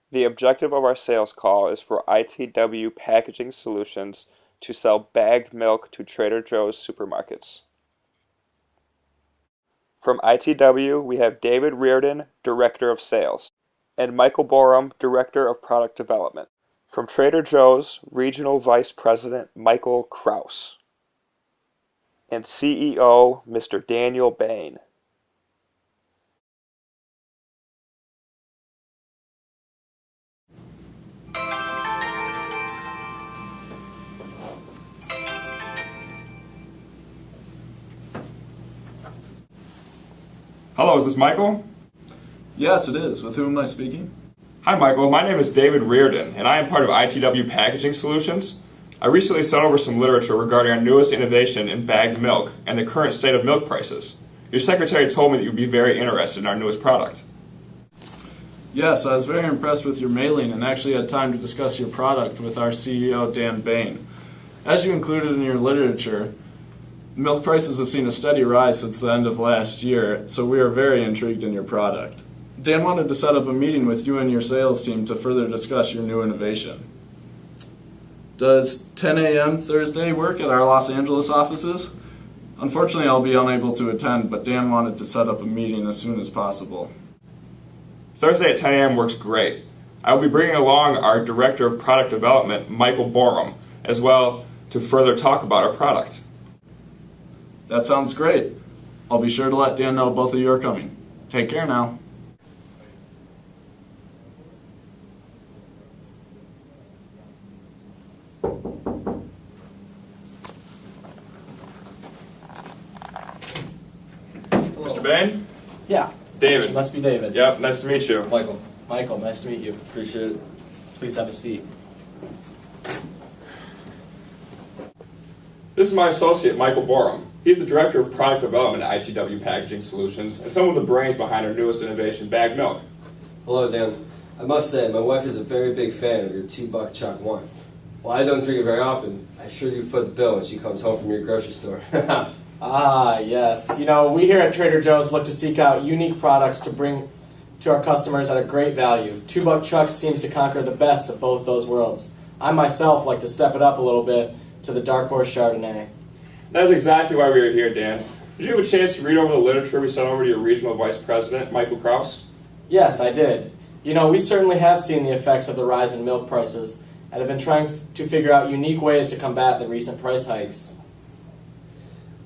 The objective of our sales call is for ITW Packaging Solutions to sell bagged milk to Trader Joe's supermarkets. From ITW, we have David Reardon, Director of Sales, and Michael Borum, Director of Product Development. From Trader Joe's, Regional Vice President Michael Kraus, and CEO Mr. Daniel Bain. Hello, is this Michael? Yes, it is. With whom am I speaking? Hi, Michael. My name is David Reardon, and I am part of ITW Packaging Solutions. I recently sent over some literature regarding our newest innovation in bagged milk and the current state of milk prices. Your secretary told me that you'd be very interested in our newest product. Yes, I was very impressed with your mailing and actually had time to discuss your product with our CEO, Dan Bain. As you included in your literature, milk prices have seen a steady rise since the end of last year, so we are very intrigued in your product. Dan wanted to set up a meeting with you and your sales team to further discuss your new innovation. Does 10 a.m. Thursday work at our Los Angeles offices? Unfortunately, I'll be unable to attend, but Dan wanted to set up a meeting as soon as possible. Thursday at 10 a.m. works great. I will be bringing along our Director of Product Development, Michael Borum, as well to further talk about our product. That sounds great. I'll be sure to let Dan know both of you are coming. Take care now. Mr. Bain? Yeah, David. it must be David. Yep, nice to meet you. Michael. Michael, nice to meet you. Appreciate it. Please have a seat. This is my associate, Michael Borum. He's the Director of Product Development at ITW Packaging Solutions and some of the brains behind our newest innovation, bagged milk. Hello, Dan. I must say, my wife is a very big fan of your $2 chuck wine. While I don't drink it very often, I sure do foot the bill when she comes home from your grocery store. Ah, yes. You know, we here at Trader Joe's look to seek out unique products to bring to our customers at a great value. $2 Chuck seems to conquer the best of both those worlds. I myself like to step it up a little bit to the Dark Horse Chardonnay. That's exactly why we are here, Dan. Did you have a chance to read over the literature we sent over to your Regional Vice President, Michael Kraus? Yes, I did. You know, we certainly have seen the effects of the rise in milk prices and have been trying to figure out unique ways to combat the recent price hikes.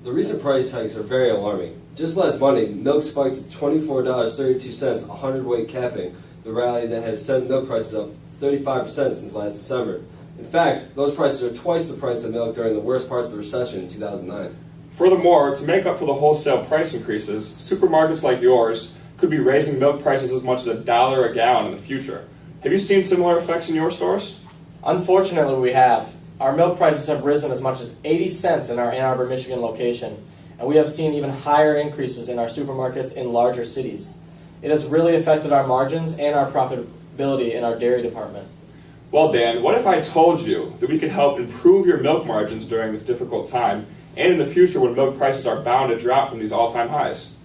The recent price hikes are very alarming. Just last Monday, milk spiked to $24.32, a hundredweight capping the rally that has sent milk prices up 35% since last December. In fact, those prices are twice the price of milk during the worst parts of the recession in 2009. Furthermore, to make up for the wholesale price increases, supermarkets like yours could be raising milk prices as much as $1 a gallon in the future. Have you seen similar effects in your stores? Unfortunately, we have. Our milk prices have risen as much as 80 cents in our Ann Arbor, Michigan location, and we have seen even higher increases in our supermarkets in larger cities. It has really affected our margins and our profitability in our dairy department. Well, Dan, what if I told you that we could help improve your milk margins during this difficult time and in the future when milk prices are bound to drop from these all-time highs?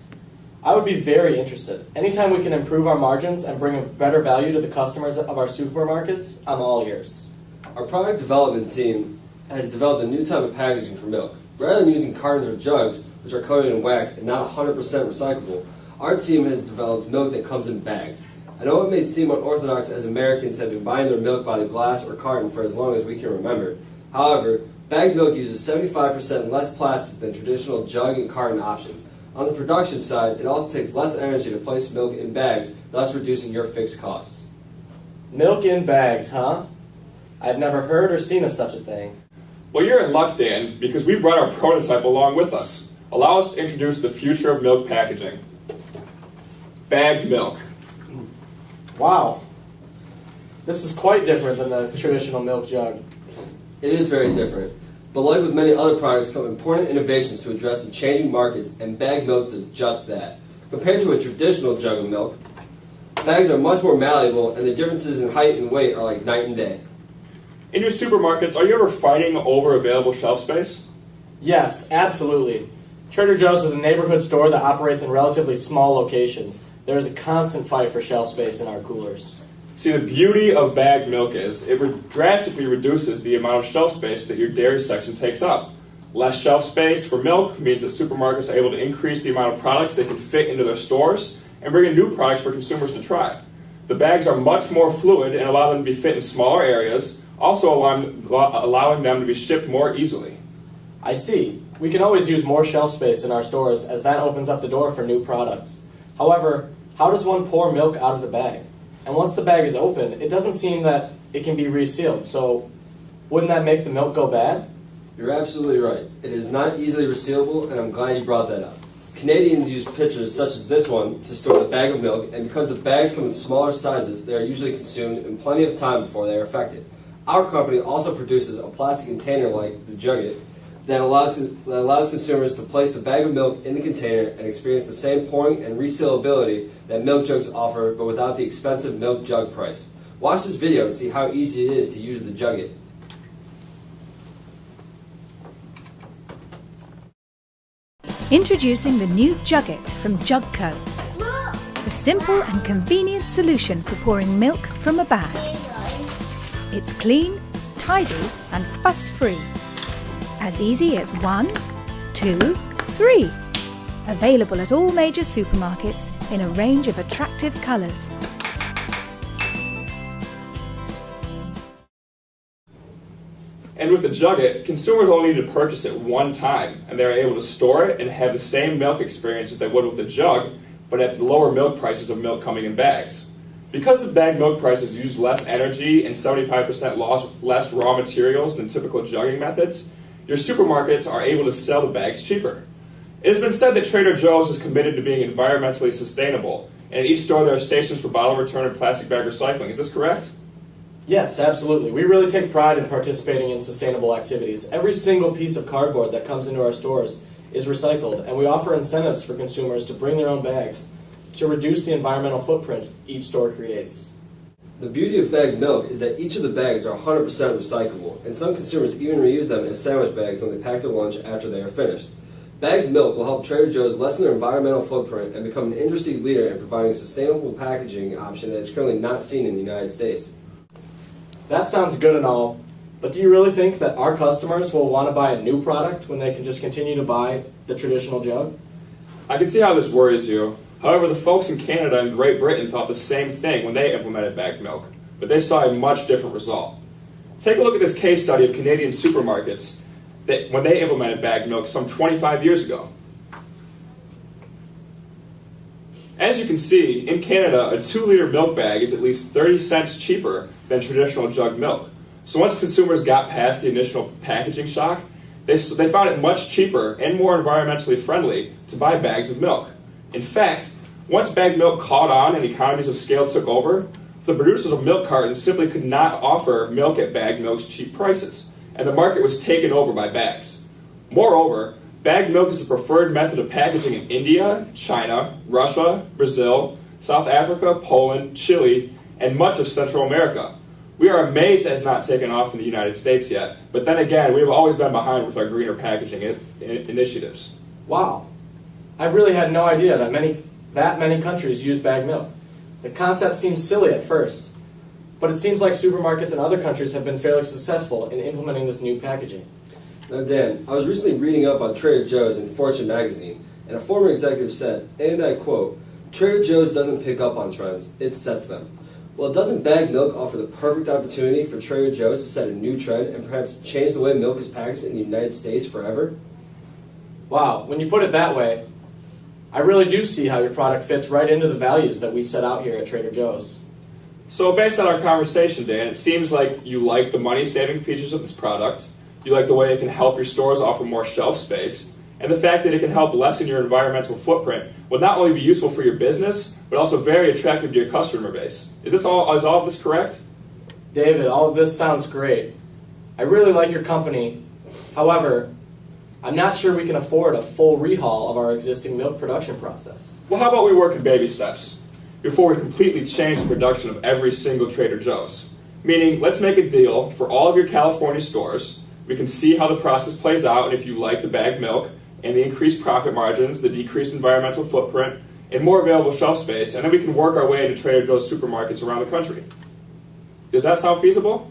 I would be very interested. Anytime we can improve our margins and bring a better value to the customers of our supermarkets, I'm all ears. Our product development team has developed a new type of packaging for milk. Rather than using cartons or jugs, which are coated in wax and not 100% recyclable, our team has developed milk that comes in bags. I know it may seem unorthodox as Americans have been buying their milk by the glass or carton for as long as we can remember. However, bagged milk uses 75% less plastic than traditional jug and carton options. On the production side, it also takes less energy to place milk in bags, thus reducing your fixed costs. Milk in bags, huh? I've never heard or seen of such a thing. Well, you're in luck, Dan, because we brought our prototype along with us. Allow us to introduce the future of milk packaging. Bagged milk. Wow. This is quite different than the traditional milk jug. It is very different, but like with many other products come important innovations to address the changing markets, and bagged milk does just that. Compared to a traditional jug of milk, bags are much more malleable, and the differences in height and weight are like night and day. In your supermarkets, are you ever fighting over available shelf space? Yes, absolutely. Trader Joe's is a neighborhood store that operates in relatively small locations. There is a constant fight for shelf space in our coolers. See, the beauty of bagged milk is it drastically reduces the amount of shelf space that your dairy section takes up. Less shelf space for milk means that supermarkets are able to increase the amount of products they can fit into their stores and bring in new products for consumers to try. The bags are much more fluid and allow them to be fit in smaller areas, also allowing them to be shipped more easily. I see. We can always use more shelf space in our stores as that opens up the door for new products. However, how does one pour milk out of the bag? And once the bag is open, it doesn't seem that it can be resealed, so wouldn't that make the milk go bad? You're absolutely right. It is not easily resealable, and I'm glad you brought that up. Canadians use pitchers such as this one to store the bag of milk, and because the bags come in smaller sizes, they are usually consumed in plenty of time before they are affected. Our company also produces a plastic container like the Jugget that allows consumers to place the bag of milk in the container and experience the same pouring and resealability that milk jugs offer, but without the expensive milk jug price. Watch this video to see how easy it is to use the Jugget. Introducing the new Jugget from Jugco. The simple and convenient solution for pouring milk from a bag. It's clean, tidy and fuss-free. As easy as 1, 2, 3. Available at all major supermarkets in a range of attractive colours. And with the Jugget, consumers only need to purchase it one time, and they're able to store it and have the same milk experience as they would with a jug, but at the lower milk prices of milk coming in bags. Because the bagged milk prices use less energy and 75% less raw materials than typical jugging methods, your supermarkets are able to sell the bags cheaper. It has been said that Trader Joe's is committed to being environmentally sustainable, and at each store there are stations for bottle return and plastic bag recycling. Is this correct? Yes, absolutely. We really take pride in participating in sustainable activities. Every single piece of cardboard that comes into our stores is recycled, and we offer incentives for consumers to bring their own bags to reduce the environmental footprint each store creates. The beauty of bagged milk is that each of the bags are 100% recyclable, and some consumers even reuse them as sandwich bags when they pack their lunch after they are finished. Bagged milk will help Trader Joe's lessen their environmental footprint and become an industry leader in providing a sustainable packaging option that is currently not seen in the United States. That sounds good and all, but do you really think that our customers will want to buy a new product when they can just continue to buy the traditional jug? I can see how this worries you. However, the folks in Canada and Great Britain thought the same thing when they implemented bagged milk, but they saw a much different result. Take a look at this case study of Canadian supermarkets that when they implemented bagged milk some 25 years ago. As you can see, in Canada, a 2-liter milk bag is at least 30 cents cheaper than traditional jug milk. So once consumers got past the initial packaging shock, they found it much cheaper and more environmentally friendly to buy bags of milk. In fact, once bagged milk caught on and economies of scale took over, the producers of milk cartons simply could not offer milk at bagged milk's cheap prices, and the market was taken over by bags. Moreover, bagged milk is the preferred method of packaging in India, China, Russia, Brazil, South Africa, Poland, Chile, and much of Central America. We are amazed that it's not taken off in the United States yet, but then again, we have always been behind with our greener packaging initiatives. Wow. I really had no idea that many countries use bagged milk. The concept seems silly at first, but it seems like supermarkets in other countries have been fairly successful in implementing this new packaging. Now Dan, I was recently reading up on Trader Joe's in Fortune magazine, and a former executive said, and I quote, "Trader Joe's doesn't pick up on trends, it sets them." Well, doesn't bagged milk offer the perfect opportunity for Trader Joe's to set a new trend and perhaps change the way milk is packaged in the United States forever? Wow, when you put it that way, I really do see how your product fits right into the values that we set out here at Trader Joe's. So based on our conversation, Dan, it seems like you like the money-saving features of this product, you like the way it can help your stores offer more shelf space, and the fact that it can help lessen your environmental footprint will not only be useful for your business, but also very attractive to your customer base. Is all of this correct? David, all of this sounds great. I really like your company. However, I'm not sure we can afford a full rehaul of our existing milk production process. Well, how about we work in baby steps before we completely change the production of every single Trader Joe's? Meaning, let's make a deal for all of your California stores. We can see how the process plays out, and if you like the bagged milk and the increased profit margins, the decreased environmental footprint, and more available shelf space, and then we can work our way into Trader Joe's supermarkets around the country. Does that sound feasible?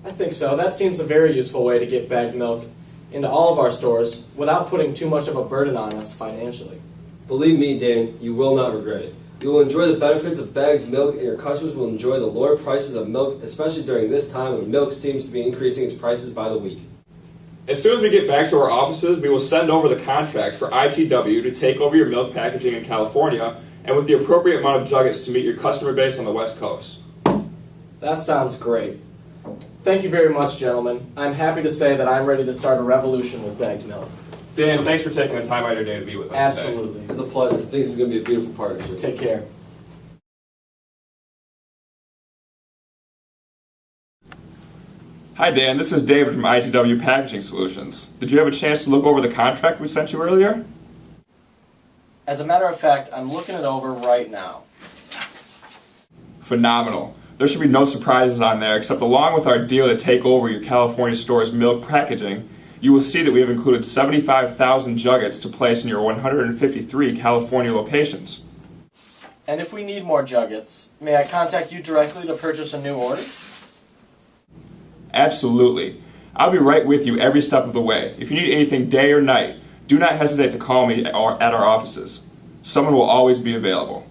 I think so. That seems a very useful way to get bagged milk into all of our stores without putting too much of a burden on us financially. Believe me, Dan, you will not regret it. You will enjoy the benefits of bagged milk, and your customers will enjoy the lower prices of milk, especially during this time when milk seems to be increasing its prices by the week. As soon as we get back to our offices, we will send over the contract for ITW to take over your milk packaging in California and with the appropriate amount of juggets to meet your customer base on the West Coast. That sounds great. Thank you very much, gentlemen. I'm happy to say that I'm ready to start a revolution with bagged milk. Dan, thanks for taking the time out of your day to be with us today. Absolutely. It's a pleasure. I think this is going to be a beautiful partnership. Take care. Hi Dan, this is David from ITW Packaging Solutions. Did you have a chance to look over the contract we sent you earlier? As a matter of fact, I'm looking it over right now. Phenomenal. There should be no surprises on there, except along with our deal to take over your California store's milk packaging, you will see that we have included 75,000 juggets to place in your 153 California locations. And if we need more juggets, may I contact you directly to purchase a new order? Absolutely. I'll be right with you every step of the way. If you need anything day or night, do not hesitate to call me at our offices. Someone will always be available.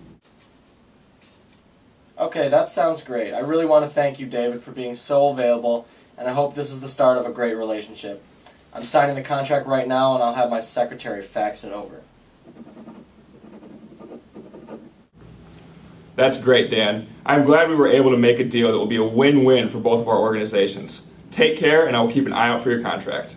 Okay, that sounds great. I really want to thank you, David, for being so available, and I hope this is the start of a great relationship. I'm signing the contract right now, and I'll have my secretary fax it over. That's great, Dan. I'm glad we were able to make a deal that will be a win-win for both of our organizations. Take care, and I will keep an eye out for your contract.